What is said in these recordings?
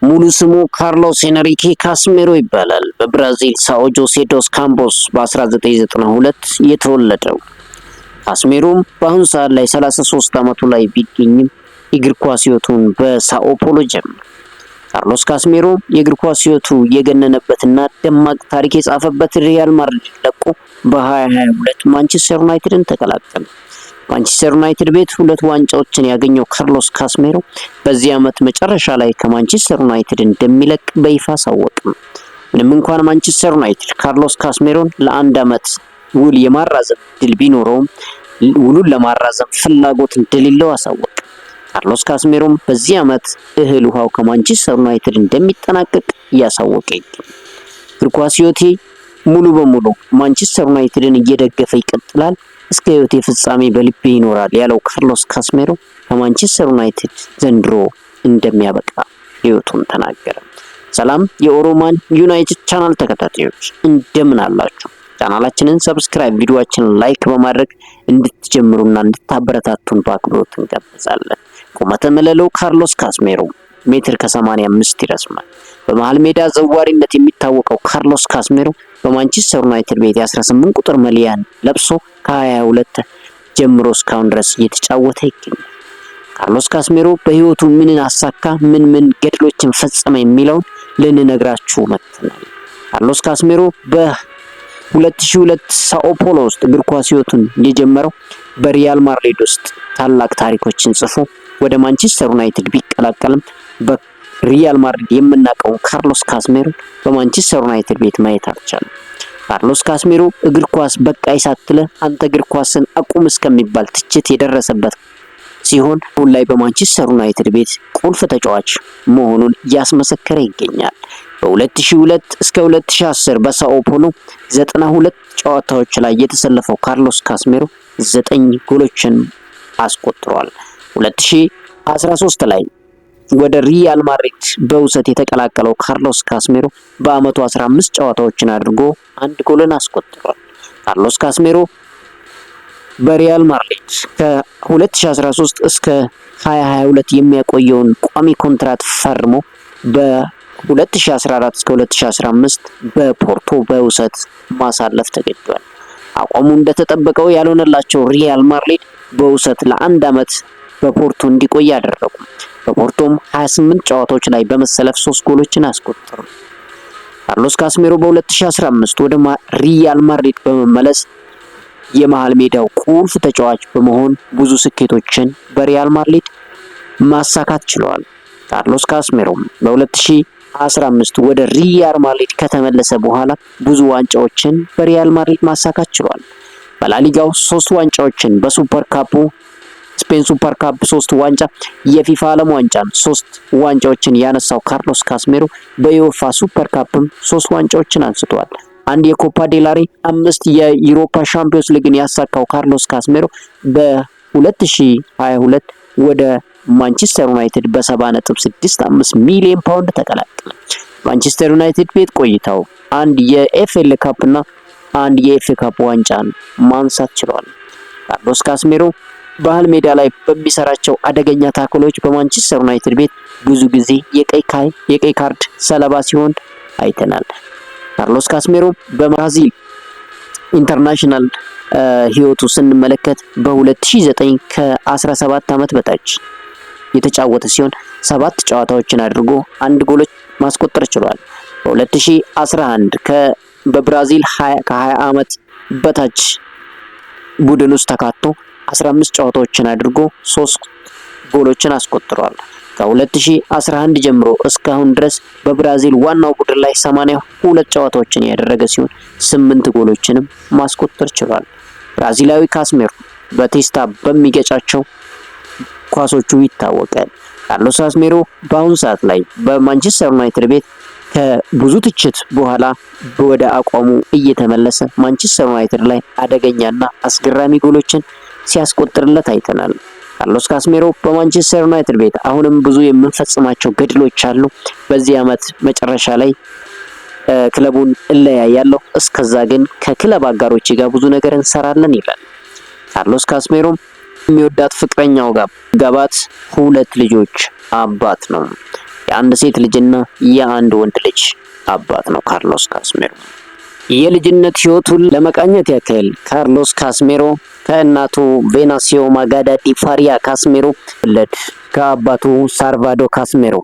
ሙሉ ስሙ ካርሎስ ሄንሪኬ ካስሜሮ ይባላል። በብራዚል ሳኦ ጆሴ ዶስ ካምፖስ በ1992 የተወለደው ካስሜሮም በአሁኑ ሰዓት ላይ 33 ዓመቱ ላይ ቢገኝም የእግር ኳስ ሕይወቱን በሳኦ ፖሎ ጀመረ። ካርሎስ ካስሜሮ የእግር ኳስ ሕይወቱ የገነነበትና ደማቅ ታሪክ የጻፈበት ሪያል ማድሪድ ለቆ በ2022 ማንቸስተር ዩናይትድን ተቀላቀለ። ማንቸስተር ዩናይትድ ቤት 2 ዋንጫዎችን ያገኘው ካርሎስ ካስሜሮ በዚህ ዓመት መጨረሻ ላይ ከማንቸስተር ዩናይትድ እንደሚለቅ በይፋ አሳወቀ። ምንም እንኳን ማንቸስተር ዩናይትድ ካርሎስ ካስሜሮን ለ1 ዓመት ውል የማራዘም ድል ቢኖረውም ውሉን ለማራዘም ፍላጎት እንደሌለው አሳወቀ። ካርሎስ ካስሜሮም በዚህ ዓመት እህል ውሃው ከማንቸስተር ዩናይትድ እንደሚጠናቀቅ እያሳወቀ ይገኛል። እግር ኳስ ሕይወቴ ሙሉ በሙሉ ማንቸስተር ዩናይትድን እየደገፈ ይቀጥላል፣ እስከ ሕይወቴ ፍጻሜ በልቤ ይኖራል ያለው ካርሎስ ካስሜሮ ከማንቸስተር ዩናይትድ ዘንድሮ እንደሚያበቃ ሕይወቱን ተናገረ። ሰላም የኦሮማን ዩናይትድ ቻናል ተከታታዮች እንደምን አላችሁ? ቻናላችንን ሰብስክራይብ፣ ቪዲዮአችንን ላይክ በማድረግ እንድትጀምሩና እንድታበረታቱን በአክብሮት እንጋብዛለን። ቁመተ መለለው ካርሎስ ካስሜሮ ሜትር ከ85 ይረዝማል። በመሃል ሜዳ ዘዋሪነት የሚታወቀው ካርሎስ ካስሜሮ በማንቸስተር ዩናይትድ ቤት የ18 ቁጥር መለያን ለብሶ ከ22 ጀምሮ እስካሁን ድረስ እየተጫወተ ይገኛል። ካርሎስ ካስሜሮ በህይወቱ ምንን አሳካ፣ ምን ገድሎችን ፈጸመ የሚለውን ልንነግራችሁ መጥተናል። ካርሎስ ካስሜሮ በ2002 ሳኦ ፖሎ ውስጥ እግር ኳስ ህይወቱን የጀመረው በሪያል ማድሪድ ውስጥ ታላቅ ታሪኮችን ጽፎ ወደ ማንቸስተር ዩናይትድ ቢቀላቀልም በሪያል ማድሪድ የምናውቀው ካርሎስ ካስሜሮ በማንቸስተር ዩናይትድ ቤት ማየት አልቻለም። ካርሎስ ካስሜሮ እግር ኳስ በቃይ ሳትለ አንተ እግር ኳስን አቁም እስከሚባል ትችት የደረሰበት ሲሆን አሁን ላይ በማንቸስተር ዩናይትድ ቤት ቁልፍ ተጫዋች መሆኑን እያስመሰከረ ይገኛል። በ2002 እስከ 2010 በሳኦ ፖሎ 92 ጨዋታዎች ላይ የተሰለፈው ካርሎስ ካስሜሮ 9 ጎሎችን አስቆጥሯል። 2013 ላይ ወደ ሪያል ማድሪድ በውሰት የተቀላቀለው ካርሎስ ካስሜሮ በአመቱ 15 ጨዋታዎችን አድርጎ 1 ጎልን አስቆጥሯል። ካርሎስ ካስሜሮ በሪያል ማድሪድ ከ2013 እስከ 2022 የሚያቆየውን ቋሚ ኮንትራት ፈርሞ በ2014 እስከ 2015 በፖርቶ በውሰት ማሳለፍ ተገዷል። አቋሙ እንደተጠበቀው ያልሆነላቸው ሪያል ማድሪድ በውሰት ለ1 ዓመት በፖርቶ እንዲቆይ አደረጉ። በፖርቶም 28 ጨዋታዎች ላይ በመሰለፍ 3 ጎሎችን አስቆጠሩ። ካርሎስ ካስሜሮ በ2015 ወደ ሪያል ማድሪድ በመመለስ የመሃል ሜዳው ቁልፍ ተጫዋች በመሆን ብዙ ስኬቶችን በሪያል ማድሪድ ማሳካት ችሏል። ካርሎስ ካስሜሮ በ2015 ወደ ሪያል ማድሪድ ከተመለሰ በኋላ ብዙ ዋንጫዎችን በሪያል ማድሪድ ማሳካት ችሏል። በላሊጋው 3 ዋንጫዎችን፣ በሱፐር ካፑ ስፔን ሱፐር ካፕ 3 ዋንጫ፣ የፊፋ ዓለም ዋንጫን 3 ዋንጫዎችን ያነሳው ካርሎስ ካስሜሮ በዩኤፋ ሱፐር ካፕም 3 ዋንጫዎችን አንስቷል። 1 የኮፓ ዴላሬ፣ 5 የዩሮፓ ሻምፒዮንስ ሊግን ያሳካው ካርሎስ ካስሜሮ በ2022 ወደ ማንቸስተር ዩናይትድ በ70.65 ሚሊዮን ፓውንድ ተቀላቀለ። ማንቸስተር ዩናይትድ ቤት ቆይታው 1 የኤፍኤል ካፕ እና 1 የኤፍኤ ካፕ ዋንጫን ማንሳት ችሏል። ካርሎስ ካስሜሮ ባህል ሜዳ ላይ በሚሰራቸው አደገኛ ታክሎች በማንቸስተር ዩናይትድ ቤት ብዙ ጊዜ የቀይ ካርድ ሰለባ ሲሆን አይተናል። ካርሎስ ካስሜሮ በብራዚል ኢንተርናሽናል ህይወቱ ስንመለከት በ2009 ከ17 ዓመት በታች የተጫወተ ሲሆን 7 ጨዋታዎችን አድርጎ 1 ጎል ማስቆጠር ችሏል። በ2011 በብራዚል ከ20 ዓመት በታች ቡድን ውስጥ ተካቶ 15 ጨዋታዎችን አድርጎ 3 ጎሎችን አስቆጥሯል። ከ2011 ጀምሮ እስካሁን ድረስ በብራዚል ዋናው ቡድን ላይ 82 ጨዋታዎችን ያደረገ ሲሆን 8 ጎሎችንም ማስቆጠር ችሏል። ብራዚላዊ ካስሜሮ በቴስታ በሚገጫቸው ኳሶቹ ይታወቃል። ካርሎስ ካስሜሮ በአሁኑ ሰዓት ላይ በማንቸስተር ዩናይትድ ቤት ከብዙ ትችት በኋላ ወደ አቋሙ እየተመለሰ ማንቸስተር ዩናይትድ ላይ አደገኛና አስገራሚ ጎሎችን ሲያስቆጥርለት አይተናል። ካርሎስ ካስሜሮ በማንቸስተር ዩናይትድ ቤት አሁንም ብዙ የምንፈጽማቸው ገድሎች አሉ። በዚህ ዓመት መጨረሻ ላይ ክለቡን እለያያለሁ፣ እስከዛ ግን ከክለብ አጋሮች ጋር ብዙ ነገር እንሰራለን ይላል። ካርሎስ ካስሜሮ የሚወዳት ፍቅረኛው ጋር ጋባት 2 ልጆች አባት ነው። የአንድ ሴት ልጅና የአንድ ወንድ ልጅ አባት ነው ካርሎስ ካስሜሮ። የልጅነት ህይወቱን ለመቃኘት ያክል ካርሎስ ካስሜሮ ከእናቱ ቬናሲዮ ማጋዳ ዲ ፋሪያ ካስሜሮ ወለድ ከአባቱ ሳልቫዶ ካስሜሮ።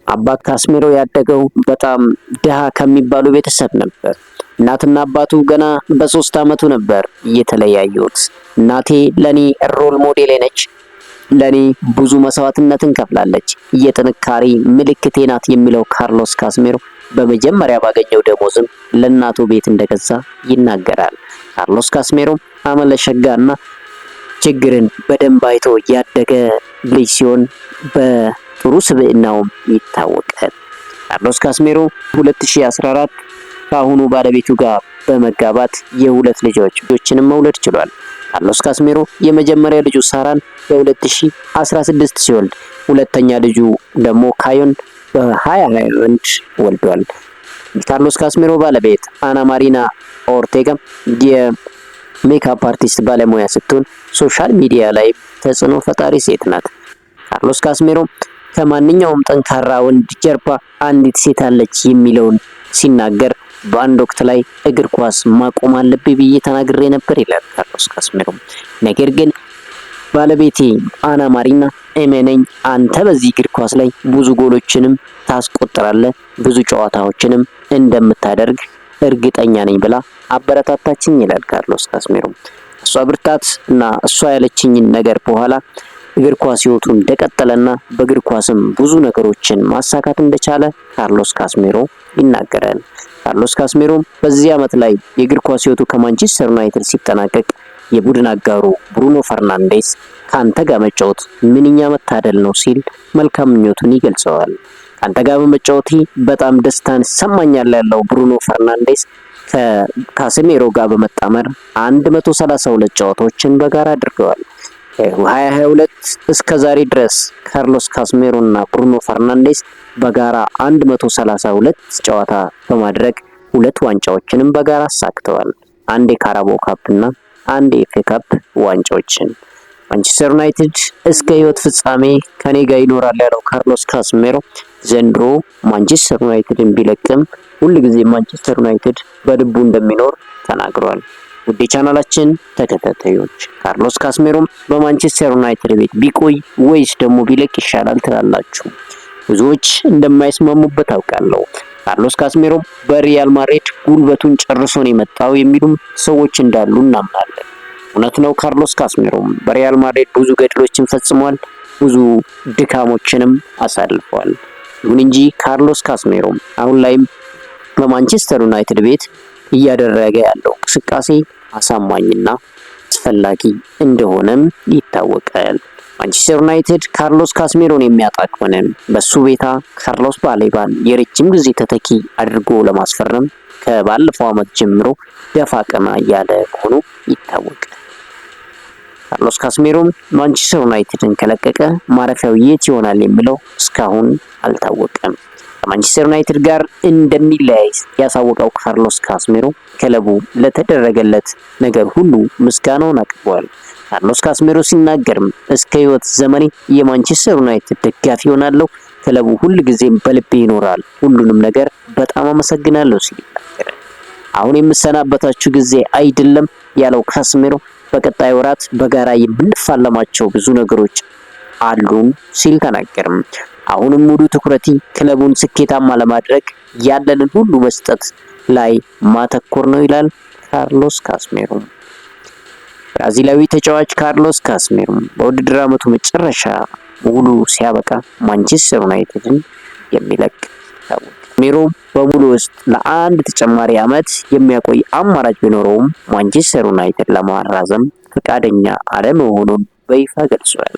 አባት ካስሜሮ ያደገው በጣም ድሃ ከሚባሉ ቤተሰብ ነበር። እናትና አባቱ ገና በ3 ዓመቱ ነበር የተለያዩት። እናቴ ለኔ ሮል ሞዴሌ ነች፣ ለኔ ብዙ መስዋዕትነትን ከፍላለች፣ የጥንካሬ ምልክቴ ናት የሚለው ካርሎስ ካስሜሮ በመጀመሪያ ባገኘው ደሞዝም ለእናቱ ቤት እንደገዛ ይናገራል። ካርሎስ ካስሜሮ አመለሸጋና ችግርን በደንብ አይቶ ያደገ ልጅ ሲሆን በጥሩ ስብዕናውም ይታወቃል። ካርሎስ ካስሜሮ 2014 ከአሁኑ ባለቤቱ ጋር በመጋባት የሁለት ልጆችንም መውለድ ችሏል። ካርሎስ ካስሜሮ የመጀመሪያ ልጁ ሳራን በ2016 ሲወልድ ሁለተኛ ልጁ ደግሞ ካዮን በ2021 ወልዷል። ካርሎስ ካስሜሮ ባለቤት አና ማሪና ኦርቴጋ የሜካፕ አርቲስት ባለሙያ ስትሆን ሶሻል ሚዲያ ላይ ተጽዕኖ ፈጣሪ ሴት ናት። ካርሎስ ካስሜሮ ከማንኛውም ጠንካራ ወንድ ጀርባ አንዲት ሴት አለች የሚለውን ሲናገር በአንድ ወቅት ላይ እግር ኳስ ማቆም አለብኝ ብዬ ተናግሬ ነበር ይላል ካርሎስ ካስሜሮ። ነገር ግን ባለቤቴ አና ማሪና እመነኝ፣ አንተ በዚህ እግር ኳስ ላይ ብዙ ጎሎችንም ታስቆጥራለህ፣ ብዙ ጨዋታዎችንም እንደምታደርግ እርግጠኛ ነኝ ብላ አበረታታችኝ ይላል ካርሎስ ካስሜሮ። እሷ ብርታት እና እሷ ያለችኝን ነገር በኋላ እግር ኳስ ህይወቱ እንደቀጠለና በእግር ኳስም ብዙ ነገሮችን ማሳካት እንደቻለ ካርሎስ ካስሜሮ ይናገራል። ካርሎስ ካስሜሮ በዚህ ዓመት ላይ የእግር ኳስ ህይወቱ ከማንቸስተር ዩናይትድ ሲጠናቀቅ የቡድን አጋሩ ብሩኖ ፈርናንዴስ ካንተ ጋር መጫወት ምንኛ መታደል ነው ሲል መልካም ምኞቱን ይገልጸዋል። ካንተ ጋር በመጫወቴ በጣም ደስታን ይሰማኛል ያለው ብሩኖ ፈርናንዴስ ከካስሜሮ ጋር በመጣመር 132 ጨዋታዎችን በጋራ አድርገዋል። 2022 እስከ ዛሬ ድረስ ካርሎስ ካስሜሮ እና ብሩኖ ፈርናንዴስ በጋራ 132 ጨዋታ በማድረግ 2 ዋንጫዎችንም በጋራ አሳክተዋል። አንድ የካራቦ ካፕ እና አንድ የኤፍኤ ካፕ ዋንጫዎችን። ማንቸስተር ዩናይትድ እስከ ህይወት ፍጻሜ ከኔ ጋር ይኖራል ያለው ካርሎስ ካስሜሮ ዘንድሮ ማንቸስተር ዩናይትድን ቢለቅም ሁልጊዜ ማንቸስተር ዩናይትድ በልቡ እንደሚኖር ተናግሯል። ውድ ቻናላችን ተከታታዮች ካርሎስ ካስሜሮም በማንቸስተር ዩናይትድ ቤት ቢቆይ ወይስ ደግሞ ቢለቅ ይሻላል ትላላችሁ? ብዙዎች እንደማይስማሙበት አውቃለሁ። ካርሎስ ካስሜሮ በሪያል ማድሪድ ጉልበቱን ጨርሶ ነው የመጣው የሚሉም ሰዎች እንዳሉ እናምናለን። እውነት ነው። ካርሎስ ካስሜሮ በሪያል ማድሪድ ብዙ ገድሎችን ፈጽሟል፣ ብዙ ድካሞችንም አሳልፏል። ይሁን እንጂ ካርሎስ ካስሜሮ አሁን ላይም በማንቸስተር ዩናይትድ ቤት እያደረገ ያለው እንቅስቃሴ አሳማኝና አስፈላጊ እንደሆነም ይታወቃል። ማንቸስተር ዩናይትድ ካርሎስ ካስሜሮን የሚያጣ ከሆነ በሱ ቤታ ካርሎስ ባሌባን የረጅም ጊዜ ተተኪ አድርጎ ለማስፈረም ከባለፈው ዓመት ጀምሮ ደፋ ቀና እያለ መሆኑ ይታወቃል። ካርሎስ ካስሜሮም ማንቸስተር ዩናይትድን ከለቀቀ ማረፊያው የት ይሆናል የሚለው እስካሁን አልታወቀም። ከማንቸስተር ዩናይትድ ጋር እንደሚለያይ ያሳወቀው ካርሎስ ካስሜሮ ክለቡ ለተደረገለት ነገር ሁሉ ምስጋናውን አቅርቧል። ካርሎስ ካስሜሮ ሲናገርም እስከ ህይወት ዘመኔ የማንቸስተር ዩናይትድ ደጋፊ ሆናለሁ፣ ክለቡ ሁሉ ጊዜም በልቤ ይኖራል፣ ሁሉንም ነገር በጣም አመሰግናለሁ ሲል ይናገራል። አሁን የምሰናበታችሁ ጊዜ አይደለም ያለው ካስሜሮ በቀጣይ ወራት በጋራ የምንፋለማቸው ብዙ ነገሮች አሉን ሲል ተናገርም። አሁንም ሙሉ ትኩረቴ ክለቡን ስኬታማ ለማድረግ ያለንን ሁሉ መስጠት ላይ ማተኮር ነው ይላል ካርሎስ ካስሜሮ። ብራዚላዊ ተጫዋች ካርሎስ ካስሜሮ በውድድር ዓመቱ መጨረሻ ሙሉ ሲያበቃ ማንቸስተር ዩናይትድን የሚለቅ ታወቀ። ካስሜሮ በሙሉ ውስጥ ለአንድ ተጨማሪ ዓመት የሚያቆይ አማራጭ ቢኖረውም ማንቸስተር ዩናይትድ ለማራዘም ፈቃደኛ አለመሆኑን በይፋ ገልጿል።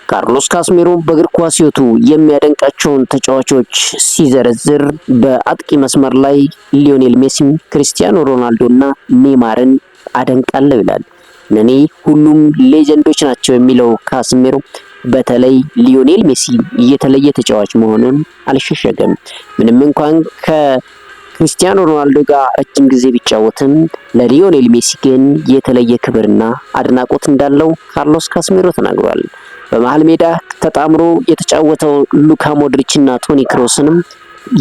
ካርሎስ ካስሜሮ በእግር ኳስ ሕይወቱ የሚያደንቃቸውን ተጫዋቾች ሲዘረዝር በአጥቂ መስመር ላይ ሊዮኔል ሜሲን፣ ክሪስቲያኖ ሮናልዶ እና ኔይማርን አደንቃለሁ ይላል። ለኔ ሁሉም ሌጀንዶች ናቸው የሚለው ካስሜሮ በተለይ ሊዮኔል ሜሲ የተለየ ተጫዋች መሆኑን አልሸሸገም። ምንም እንኳን ከክሪስቲያኖ ሮናልዶ ጋር ረጅም ጊዜ ቢጫወትም ለሊዮኔል ሜሲ ግን የተለየ ክብርና አድናቆት እንዳለው ካርሎስ ካስሜሮ ተናግሯል። በመሃል ሜዳ ተጣምሮ የተጫወተው ሉካ ሞድሪች እና ቶኒ ክሮስንም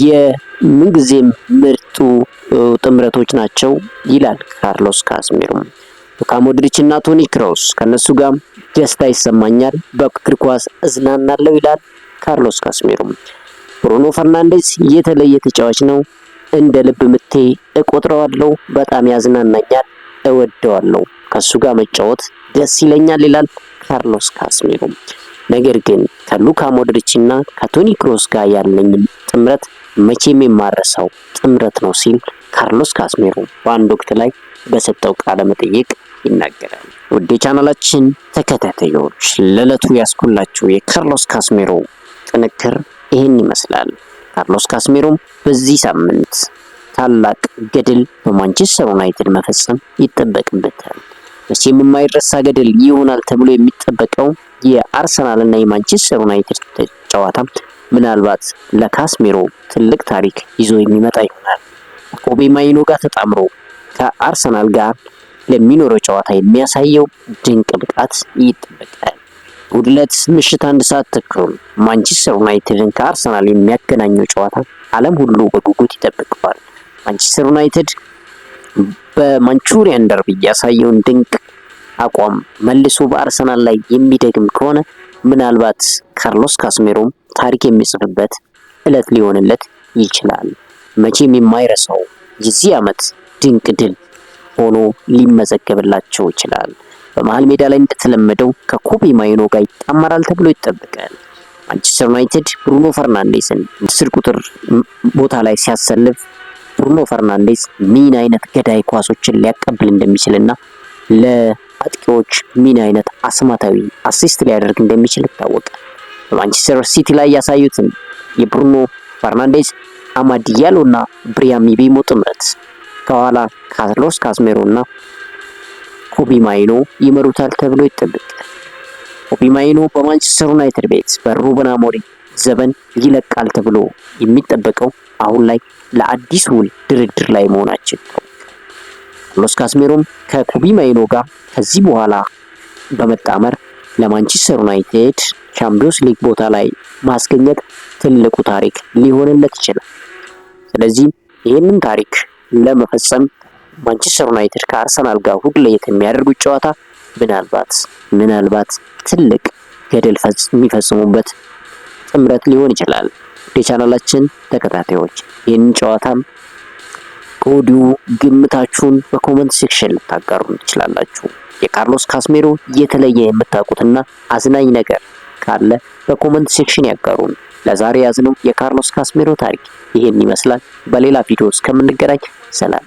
የምንጊዜም ምርጡ ጥምረቶች ናቸው ይላል ካርሎስ ካስሜሮ። ሉካ ሞድሪች እና ቶኒ ክሮስ ከነሱ ጋር ደስታ ይሰማኛል፣ በእግር ኳስ እዝናናለሁ ይላል ካርሎስ ካስሜሮ። ብሩኖ ፈርናንዴዝ የተለየ ተጫዋች ነው፣ እንደ ልብ ምቴ እቆጥረዋለሁ፣ በጣም ያዝናናኛል፣ እወደዋለሁ፣ ከሱ ጋር መጫወት ደስ ይለኛል ይላል ካርሎስ ካስሜሮ። ነገር ግን ከሉካ ሞድሪች እና ከቶኒ ክሮስ ጋር ያለኝ ጥምረት መቼም የማረሳው ጥምረት ነው ሲል ካርሎስ ካስሜሮ በአንድ ወቅት ላይ በሰጠው ቃለ መጠይቅ ይናገራል። ውድ የቻናላችን ተከታታዮች ለዕለቱ ያስኩላችሁ የካርሎስ ካስሜሮ ጥንክር ይህን ይመስላል። ካርሎስ ካስሜሮም በዚህ ሳምንት ታላቅ ገድል በማንቸስተር ዩናይትድ መፈጸም ይጠበቅበታል። መቼም የማይረሳ ገድል ይሆናል ተብሎ የሚጠበቀው የአርሰናል እና የማንቸስተር ዩናይትድ ጨዋታ ምናልባት ለካስሜሮ ትልቅ ታሪክ ይዞ የሚመጣ ይሆናል። ኮቤ ማይኖ ጋር ተጣምሮ ከአርሰናል ጋር ለሚኖረው ጨዋታ የሚያሳየው ድንቅ ብቃት ይጠበቃል። እሁድ ዕለት ምሽት 1 ሰዓት ተኩል ማንቸስተር ዩናይትድን ከአርሰናል የሚያገናኘው ጨዋታ ዓለም ሁሉ በጉጉት ይጠብቀዋል። ማንቸስተር ዩናይትድ በማንቹሪያን ደርቢ ያሳየውን ድንቅ አቋም መልሶ በአርሰናል ላይ የሚደግም ከሆነ ምናልባት ካርሎስ ካስሜሮም ታሪክ የሚጽፍበት ዕለት ሊሆንለት ይችላል። መቼም የማይረሳው የዚህ ዓመት ድንቅ ድል ሆኖ ሊመዘገብላቸው ይችላል። በመሃል ሜዳ ላይ እንደተለመደው ከኮቤ ማይኖ ጋር ይጣመራል ተብሎ ይጠበቃል። ማንቸስተር ዩናይትድ ብሩኖ ፈርናንዴስን 10 ቁጥር ቦታ ላይ ሲያሰልፍ ብሩኖ ፈርናንዴስ ምን አይነት ገዳይ ኳሶችን ሊያቀብል እንደሚችልና ለአጥቂዎች ምን አይነት አስማታዊ አሲስት ሊያደርግ እንደሚችል ይታወቃል። በማንቸስተር ሲቲ ላይ ያሳዩትን የብሩኖ ፈርናንዴስ፣ አማድ ዲያሎ እና ብሪያም ምቤሞ ጥምረት ከኋላ ካርሎስ ካስሜሮ እና ኮቤ ማይኖ ይመሩታል ተብሎ ይጠበቃል። ኮቤ ማይኖ በማንቸስተር ዩናይትድ ቤት በሩበን አሞሪም ዘመን ይለቃል ተብሎ የሚጠበቀው አሁን ላይ ለአዲስ ውል ድርድር ላይ መሆናቸው ካርሎስ ካስሜሮም ከኮቤ ማይኖ ጋር ከዚህ በኋላ በመጣመር ለማንቸስተር ዩናይትድ ቻምፒዮንስ ሊግ ቦታ ላይ ማስገኘት ትልቁ ታሪክ ሊሆንለት ይችላል። ስለዚህ ይህንን ታሪክ ለመፈጸም ማንቸስተር ዩናይትድ ከአርሰናል ጋር እሁድ ዕለት የሚያደርጉት ጨዋታ ምናልባት ትልቅ ገድል የሚፈጽሙበት ጥምረት ሊሆን ይችላል። የቻናላችን ተከታታዮች ይህንን ጨዋታም ከወዲሁ ግምታችሁን በኮመንት ሴክሽን ልታጋሩን ትችላላችሁ። የካርሎስ ካስሜሮ የተለየ የምታውቁትና አዝናኝ ነገር ካለ በኮመንት ሴክሽን ያጋሩን። ለዛሬ ያዝነው የካርሎስ ካስሜሮ ታሪክ ይሄን ይመስላል። በሌላ ቪዲዮ እስከምንገናኝ ሰላም።